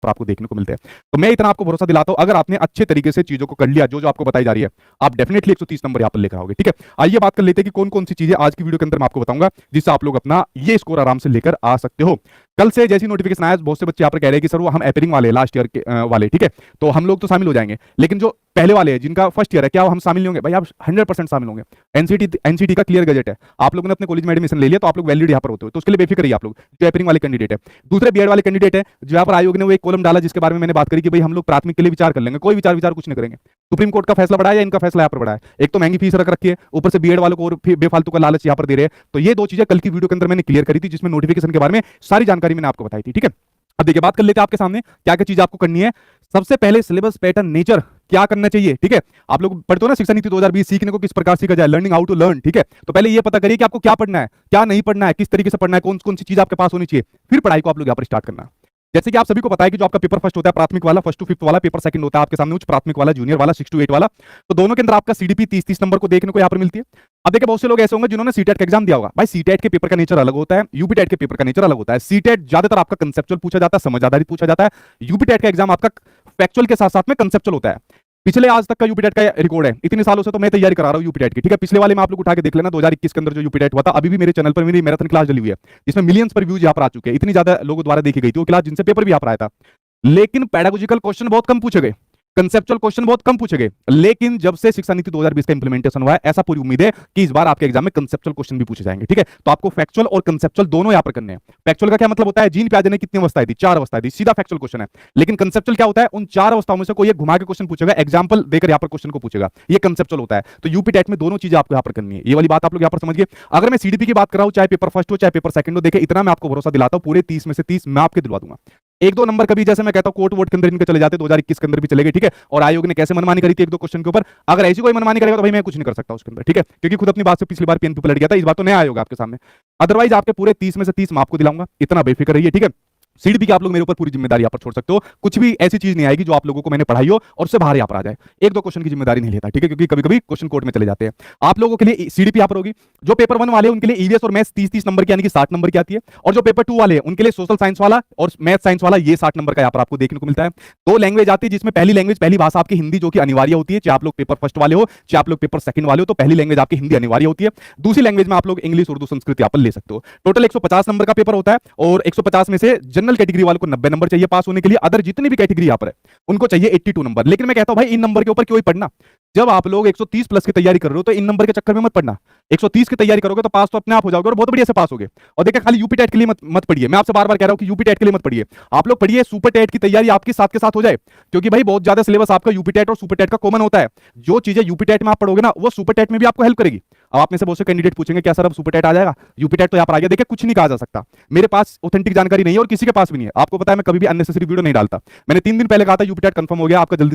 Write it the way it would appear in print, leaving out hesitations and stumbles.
पर आपको देखने को मिलते हैं। तो मैं इतना आपको भरोसा दिलाता हूं, अगर आपने अच्छे तरीके से चीजों को कर लिया जो जो आपको बताई जा रही है, आप डेफिनेटली 130 नंबर यहाँ पर लेकर आओगे। ठीक है, आइए बात कर लेते हैं कि कौन कौन सी चीजें आज की वीडियो के अंदर मैं आपको बताऊंगा जिससे आप लोग अपना ये स्कोर आराम से लेकर आ सकते हो। कल से जैसी नोटिफिकेशन आया, बहुत से बच्चे यहाँ पर कह रहे हैं कि सर वो हम एपरिंग वाले लास्ट ईयर के वाले, ठीक है, तो हम लोग तो शामिल हो जाएंगे, लेकिन जो पहले वाले हैं जिनका फर्स्ट ईयर है, क्या हम शामिल नहीं होंगे? भाई आप 100% शामिल होंगे। एनसीटी का क्लियर गजेट है, आप लोगों ने अपने कॉलेज में एडमिशन ले लिया तो आप लोग वैलिड यहाँ पर होते हो, तो उसके लिए बेफिक्र रहिए आप लोग जो एपरिंग वाले कैंडिडेट है। दूसरे बीएड वाले कैंडिडेट है जो यहाँ पर आयोग ने वो एक कॉलम डाला जिसके बारे में मैंने बात करी कि भाई हम लोग प्राथमिक के लिए विचार कर लेंगे, कोई विचार कुछ नहीं करेंगे। सुप्रीम कोर्ट का फैसला बढ़ा है या इनका फैसला यहाँ पर बढ़ा है? एक तो महंगी फीस रख रखी है, ऊपर से बीएड वालों को और बेफालतू का लालच यहाँ पर दे रहे हैं। तो ये दो चीजें कल की वीडियो के अंदर मैंने क्लियर करी थी, जिसमें नोटिफिकेशन के बारे में सारी जानकारी मैंने आपको बताई थी। ठीक है, अब देखिए बात कर लेते हैं आपके सामने क्या क्या चीज आपको करनी है। सबसे पहले सिलेबस पैटर्न नेचर क्या करना चाहिए। ठीक है, आप लोग पढ़ते हो ना शिक्षा नीति 2020, सीखने को किस प्रकार सीखा जाए, लर्निंग हाउ टू लर्न। ठीक है, तो पहले ये पता करिए कि आपको क्या पढ़ना है, क्या नहीं पढ़ना है, किस तरीके से पढ़ना है, कौन कौन सी चीज आपके पास होनी चाहिए, फिर पढ़ाई को आप लोग यहाँ पर स्टार्ट करना। जैसे कि आप सभी को पता है कि जो आपका पेपर फर्स्ट होता है प्राथमिक वाला, 1 to 5 वाला, पेपर सेकंड होता है आपके सामने उच्च प्राथमिक वाला, जूनियर वाला 6 to 8 वाला, तो दोनों के अंदर आपका सीडीपी 30-30 नंबर को देखने को यहाँ पर मिलती है। अब देखिए बहुत से लोग ऐसे होंगे जिन्होंने सीटेट का एग्जाम दिया होगा। भाई सीटेट के पेपर का नेचर अलग होता है, यूपीटेट के पेपर का नेचर अलग होता है। सीटेट ज्यादातर आपका कंसेप्चुअल पूछा जाता है, समझ आधारित पूछा जाता है। यूपीटेट का एग्जाम आपका फैक्चुअल के साथ साथ में कंसेप्चुअल होता है। पिछले आज तक का यूपीटेट का रिकॉर्ड है, इतने सालों से तो मैं तैयारी करा रहा हूं यूपीटेट की। ठीक है, पिछले वाले में आप लोग उठा के देख लेना, 2021 के अंदर जो यूपीटेट हुआ था, अभी भी मेरे चैनल पर मेरी मैराथन क्लास डली हुई है, जिसमें मिलियंस पर व्यूज यहाँ पर आ चुके हैं, इतनी ज्यादा लोगों द्वारा देखी गई थी वो क्लास, जिनसे पेपर भी यहाँ पर आया था। लेकिन पेडागोजिकल क्वेश्चन बहुत कम पूछे गए, कंसेप्चुअल क्वेश्चन बहुत कम पूछे गए। लेकिन जब से शिक्षा नीति 2020 का इंप्लीमेंटेशन हुआ है, ऐसा पूरी उम्मीद है कि इस बार आपके एग्जाम में कंसेप्चुअल क्वेश्चन भी पूछे जाएंगे। ठीक है, तो आपको फैक्चुअल और कंसेप्चुअल दोनों यहां पर करने हैं। फैक्चुअल का क्या मतलब होता है, जीन प्याजे ने कितनी अवस्थाएं थी, 4 अवस्थाएं थी, सीधा फैक्चुअल क्वेश्चन है। लेकिन कंसेप्चुअल क्या होता है, उन 4 अवस्थाओं में से कोई एक घुमा के क्वेश्चन पूछेगा, एग्जाम्पल देकर यहां पर क्वेश्चन को पूछेगा, ये कंसेप्चुअल होता है। तो यूपी टेट में दोनों चीजें आपको यहां पर करनी है, ये वाली बात आप लोग यहां पर समझिए। अगर मैं सीडीपी की बात कर रहा हूं, चाहे पेपर फर्स्ट हो चाहे पेपर सेकंड हो, देखिए इतना मैं आपको भरोसा दिलाता हूं, पूरे 30 में से 30 मैं आपके दिलवा दूंगा। 1-2 नंबर कभी जैसे मैं कहता हूं कोर्ट वोट के अंदर इनके चले जाते, 2021 के अंदर भी चले गए। ठीक है, और आयोग ने कैसे मनमानी करी थी 1-2 क्वेश्चन के ऊपर, अगर ऐसी कोई मनमानी करेगा तो भाई मैं कुछ नहीं कर सकता उसके अंदर। ठीक है, क्योंकि खुद अपनी बात से पिछली बार पीएनपी पलट गया था, इस बार तो नया आयोग आपके सामने। अदरवाइज आपके पूरे 30 में से 30 मैं आपको दिलाऊंगा, इतना बेफिक्र रहिए। ठीक है, सीडीपी की आप लोग मेरे ऊपर पूरी जिम्मेदारी यहाँ पर छोड़ सकते हो, कुछ भी ऐसी चीज नहीं आएगी जो आप लोगों को मैंने पढ़ाई हो और उससे बाहर यहाँ पर आ जाए। 1-2 क्वेश्चन की जिम्मेदारी नहीं लेता। ठीक है, क्योंकि कभी कभी क्वेश्चन कोर्ट में चले जाते हैं। आप लोगों के लिए सीडीपी यहाँ पर होगी, जो पेपर 1 वाले उनके लिए ईवीएस और मैथ्स 30-30 नंबर की यानी कि 60 नंबर की आती है, और जो पेपर 2 वाले हैं उनके लिए सोशल साइंस वाला और मैथ साइंस वाला ये 60 नंबर का यहाँ पर आपको देखने को मिलता है। 2 लैंग्वेज आती है, जिसमें पहली लैंग्वेज पहली भाषा आपकी हिंदी जो कि अनिवार्य होती है, चाहे आप लोग पेपर फर्स्ट वाले हो चाहे आप लोग पेपर सेकंड वाले हो, तो पहली लैंग्वेज आपकी हिंदी अनिवार्य होती है। दूसरी लैंग्वेज में आप लोग इंग्लिश उर्दू संस्कृत यहाँ पर ले सकते हो। टोटल 150 नंबर का पेपर होता है, और 150 में से जनरल कैटेगरी वालों को 90 नंबर चाहिए पास होने के लिए, अदर जितनी भी कैटेगरी यहाँ पर है उनको चाहिए 82 नंबर। लेकिन मैं कहता हूं भाई इन नंबर के ऊपर क्यों ही पढ़ना, जब आप लोग 130 प्लस की तैयारी कर रहे हो तो इन नंबर के चक्कर में मत पढ़ना। 130 की तैयारी करोगे तो पास तो अपने आप हो जाओगे और बहुत बढ़िया से पास होगे। और देखिए खाली यूपी टेट के लिए मत पढ़िए, मैं आपसे बार बार कह रहा हूं कि यूपी टेट के लिए मत पढ़िए, आप लोग पढ़िए सुपर टेट की तैयारी आपके साथ के साथ हो जाए, क्योंकि भाई बहुत ज्यादा सिलेबस आपका यूपी टेट और सुपर टेट का कॉमन होता है। जो चीजें यूपी टेट में आप पढ़ोगे ना वो सुपर टेट में भी आपको हेल्प करेगी। अब आप में से बहुत से कैंडिडेट पूछेंगे क्या सर अब सुपर टेट आ जाएगा, यूपी टेट तो यहाँ पर आ गया। देखिए कुछ नहीं कहा जा सकता, मेरे पास ऑथेंटिक जानकारी नहीं है और किसी के पास भी नहीं है। आपको पता है मैं कभी भी अननेसेसरी वीडियो नहीं डालता। मैंने 3 दिन पहले कहा था यूपी टेट कंफर्म हो गया, आपका जल्दी